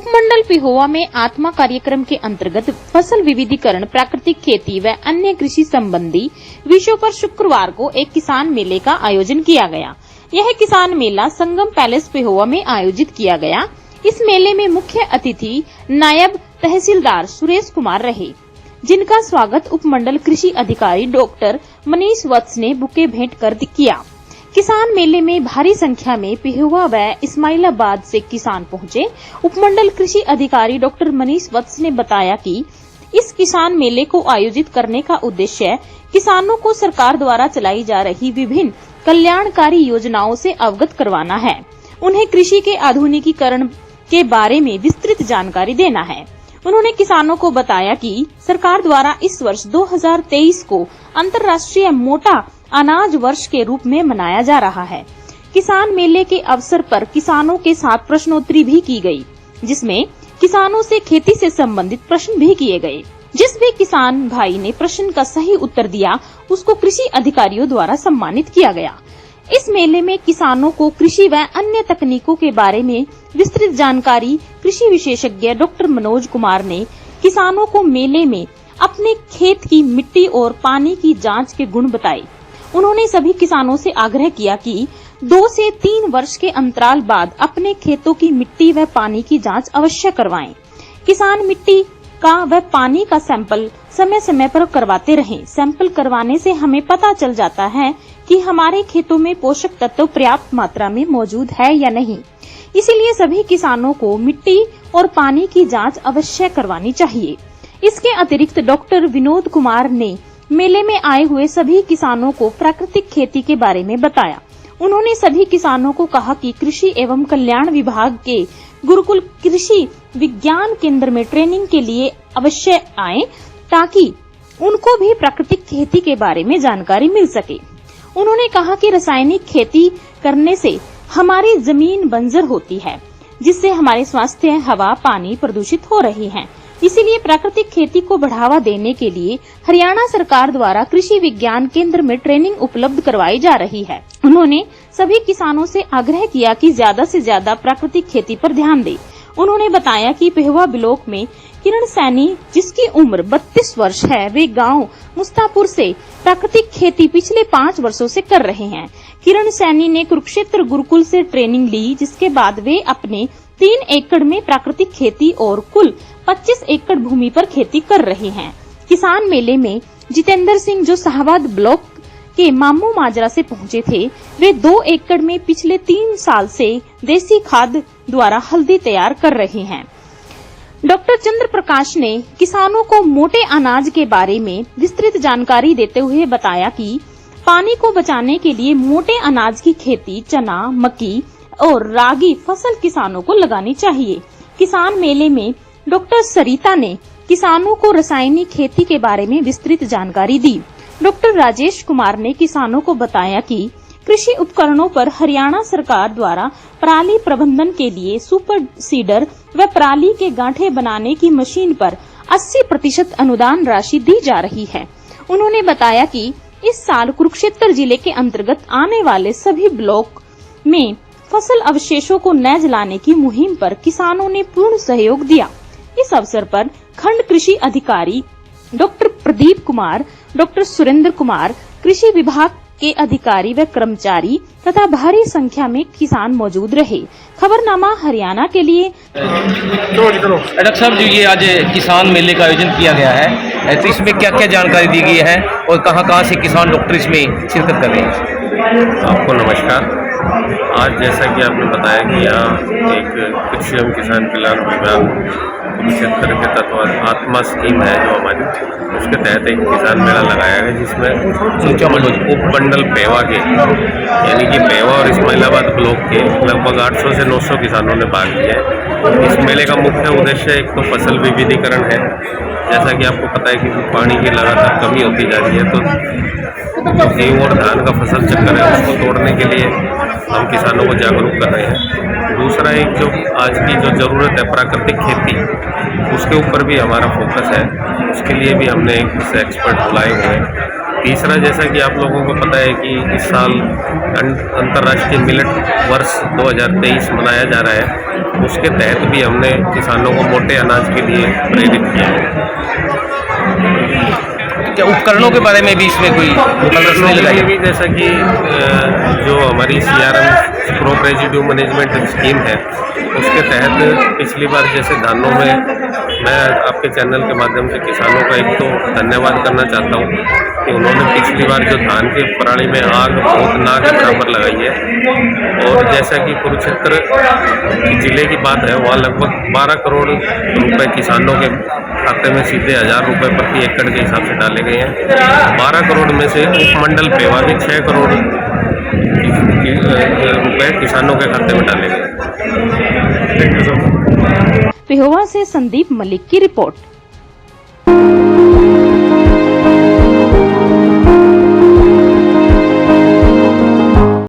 उपमंडल पिहोवा में आत्मा कार्यक्रम के अंतर्गत फसल विविधीकरण, प्राकृतिक खेती व अन्य कृषि संबंधी विषयों पर शुक्रवार को एक किसान मेले का आयोजन किया गया। यह किसान मेला संगम पैलेस पिहोवा में आयोजित किया गया। इस मेले में मुख्य अतिथि नायब तहसीलदार सुरेश कुमार रहे, जिनका स्वागत उपमंडल कृषि अधिकारी डॉक्टर मनीष वत्स ने बुके भेंट कर किया। किसान मेले में भारी संख्या में पिहोवा व इस्माइलाबाद से किसान पहुंचे। उपमंडल कृषि अधिकारी डॉक्टर मनीष वत्स ने बताया कि इस किसान मेले को आयोजित करने का उद्देश्य किसानों को सरकार द्वारा चलाई जा रही विभिन्न कल्याणकारी योजनाओं से अवगत करवाना है। उन्हें कृषि के आधुनिकीकरण के बारे में विस्तृत जानकारी देना है। उन्होंने किसानों को बताया कि सरकार द्वारा इस वर्ष 2023 को अंतर्राष्ट्रीय मोटा अनाज वर्ष के रूप में मनाया जा रहा है। किसान मेले के अवसर पर किसानों के साथ प्रश्नोत्तरी भी की गई, जिसमें किसानों से खेती से संबंधित प्रश्न भी किए गए। जिस भी किसान भाई ने प्रश्न का सही उत्तर दिया, उसको कृषि अधिकारियों द्वारा सम्मानित किया गया। इस मेले में किसानों को कृषि व अन्य तकनीकों के बारे में विस्तृत जानकारी कृषि विशेषज्ञ डॉक्टर मनोज कुमार ने किसानों को मेले में अपने खेत की मिट्टी और पानी की जांच के गुण बताए। उन्होंने सभी किसानों से आग्रह किया कि 2 से 3 वर्ष के अंतराल बाद अपने खेतों की मिट्टी व पानी की जांच अवश्य करवाएं। किसान मिट्टी का व पानी का सैंपल समय समय पर करवाते रहें। सैंपल करवाने से हमें पता चल जाता है कि हमारे खेतों में पोषक तत्व पर्याप्त मात्रा में मौजूद है या नहीं। इसीलिए सभी किसानों को मिट्टी और पानी की जांच अवश्य करवानी चाहिए। इसके अतिरिक्त डॉक्टर विनोद कुमार ने मेले में आए हुए सभी किसानों को प्राकृतिक खेती के बारे में बताया। उन्होंने सभी किसानों को कहा कि कृषि एवं कल्याण विभाग के गुरुकुल कृषि विज्ञान केंद्र में ट्रेनिंग के लिए अवश्य आएं, ताकि उनको भी प्राकृतिक खेती के बारे में जानकारी मिल सके। उन्होंने कहा कि रासायनिक खेती करने से हमारी जमीन बंजर होती है, जिससे हमारे स्वास्थ्य, हवा, पानी प्रदूषित हो रही हैं। इसीलिए प्राकृतिक खेती को बढ़ावा देने के लिए हरियाणा सरकार द्वारा कृषि विज्ञान केंद्र में ट्रेनिंग उपलब्ध करवाई जा रही है। उन्होंने सभी किसानों से आग्रह किया कि ज्यादा से ज्यादा प्राकृतिक खेती पर ध्यान दें। उन्होंने बताया कि पिहोवा ब्लॉक में किरण सैनी, जिसकी उम्र 32 वर्ष है, वे गांव मुस्तापुर से प्राकृतिक खेती पिछले 5 वर्षों से कर रहे हैं। किरण सैनी ने कुरुक्षेत्र गुरुकुल से ट्रेनिंग ली, जिसके बाद वे अपने 3 एकड़ में प्राकृतिक खेती और कुल 25 एकड़ भूमि पर खेती कर रहे हैं। किसान मेले में जितेंद्र सिंह, जो शाहबाद ब्लॉक के मामू माजरा से पहुंचे थे, वे 2 एकड़ में पिछले 3 साल से देसी खाद द्वारा हल्दी तैयार कर रहे हैं। डॉक्टर चंद्र प्रकाश ने किसानों को मोटे अनाज के बारे में विस्तृत जानकारी देते हुए बताया कि पानी को बचाने के लिए मोटे अनाज की खेती चना, मक्की और रागी फसल किसानों को लगानी चाहिए। किसान मेले में डॉक्टर सरिता ने किसानों को रासायनिक खेती के बारे में विस्तृत जानकारी दी। डॉक्टर राजेश कुमार ने किसानों को बताया कि कृषि उपकरणों पर हरियाणा सरकार द्वारा पराली प्रबंधन के लिए सुपर सीडर व पराली के गांठे बनाने की मशीन पर 80% अनुदान राशि दी जा रही है। उन्होंने बताया कि इस साल कुरुक्षेत्र जिले के अंतर्गत आने वाले सभी ब्लॉक में फसल अवशेषों को न जलाने की मुहिम पर किसानों ने पूर्ण सहयोग दिया। इस अवसर पर खंड कृषि अधिकारी डॉक्टर प्रदीप कुमार, डॉक्टर सुरेंद्र कुमार, कृषि विभाग के अधिकारी व कर्मचारी तथा भारी संख्या में किसान मौजूद रहे। खबरनामा हरियाणा के लिए। डॉक्टर साहब जी, ये आज किसान मेले का आयोजन किया गया है, तो इसमें क्या क्या जानकारी दी गई है और कहां से किसान डॉक्टर इसमें शिरकत कर रहे हैं? आपको नमस्कार। आज जैसा कि आपने बताया कि यहाँ एक कृषि एवं किसान कल्याण विभाग कुरुक्षेत्र के तत्वाधान आत्मा स्कीम है जो हमारी, उसके तहत एक किसान मेला लगाया गया, जिसमें उपमंडल पेवा के यानी कि पेवा और इस्माइलाबाद ब्लॉक के लगभग 800 से 900 किसानों ने भाग लिया है। इस मेले का मुख्य उद्देश्य एक तो फसल विविधीकरण है। जैसा कि आपको पता है कि पानी की लगातार कमी होती जा रही है, तो गेहूँ और धान का फसल चक्कर है, उसको तोड़ने के लिए हम किसानों को जागरूक कर रहे हैं। दूसरा एक जो आज की जो ज़रूरत है प्राकृतिक खेती, उसके ऊपर भी हमारा फोकस है। उसके लिए भी हमने एक एक्सपर्ट बुलाए हुए हैं। तीसरा, जैसा कि आप लोगों को पता है कि इस साल अंतर्राष्ट्रीय मिलेट वर्ष 2023 मनाया जा रहा है, उसके तहत भी हमने किसानों को मोटे अनाज के लिए प्रेरित किया है। क्या उपकरणों के बारे में भी इसमें कोई प्रदर्शनी लगाई भी जैसा कि जो हमारी CRM crop residue management scheme है, उसके तहत पिछली बार जैसे धानों में मैं आपके चैनल के माध्यम से किसानों का एक तो धन्यवाद करना चाहता हूँ कि उन्होंने पिछली बार जो धान के पराली में आग बहुत ना के बराबर लगाई है। और जैसा कि कुरुक्षेत्र जिले की बात है, वहाँ लगभग 12 करोड़ रुपए किसानों के खाते में सीधे 1000 रुपये प्रति एकड़ के हिसाब से डाले गए हैं। 12 करोड़ में से उपमंडल पेवा में 6 करोड़ रुपए किसानों के खाते में डाले गए। पेहोवा से संदीप मलिक की रिपोर्ट।